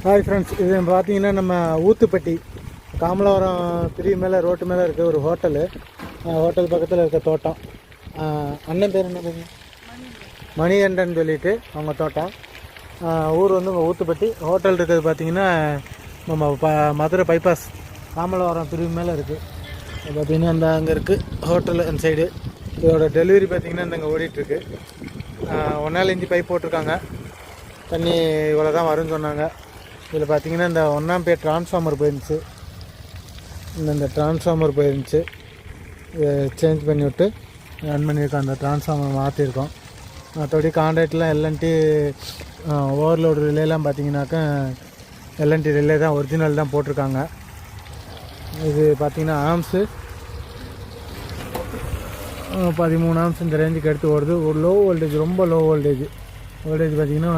Hi friends, இது பார்த்தீங்கன்னா நம்ம ஊத்துப்பட்டி காமலாவரம் பிரிவு மேலே ரோட்டு மேலே இருக்க ஒரு ஹோட்டலு. ஹோட்டல் பக்கத்தில் இருக்க தோட்டம். அண்ணன் பேர் என்ன பேர்? மணிகண்டன் சொல்லிட்டு அவங்க தோட்டம். ஊர் வந்து உங்கள் ஊத்துப்பட்டி. ஹோட்டல் இருக்கிறது பார்த்தீங்கன்னா நம்ம மதுரை பைபாஸ் காமலாவரம் பிரிவு மேலே இருக்குது. பார்த்திங்கன்னா இந்த அங்கே இருக்குது ஹோட்டலு அந்த சைடு. இதோட டெலிவரி பார்த்திங்கன்னா இந்த இங்கே ஓடிட்டுருக்கு. 1 இன்ச்சு பைப் போட்டிருக்காங்க. தண்ணி இவ்வளோ தான் வரும்னு சொன்னாங்க. இதில் பார்த்தீங்கன்னா இந்த 1 பேர் டிரான்ஸ்ஃபார்மர் போயிருந்துச்சு. இந்த டிரான்ஸ்ஃபார்மர் போயிருந்துச்சு. இதை சேஞ்ச் பண்ணி விட்டு ரன் பண்ணியிருக்கோம். அந்த டிரான்ஸ்ஃபார்மர் மாற்றிருக்கோம். மற்றபடி கான்ட்ராக்ட்லாம் எல்என்டி ஓவர்லோடு ரிலேலாம் பார்த்தீங்கன்னாக்கா எல்என்டி ரிலே தான், ஒரிஜினல் தான் போட்டிருக்காங்க. இது பார்த்திங்கன்னா ஆம்ஸு 13 ஆம்ஸ் இந்த ரேஞ்சுக்கு எடுத்து ஓடுது. ஒரு லோ வோல்டேஜ், ரொம்ப லோ வோல்டேஜ் பார்த்திங்கன்னா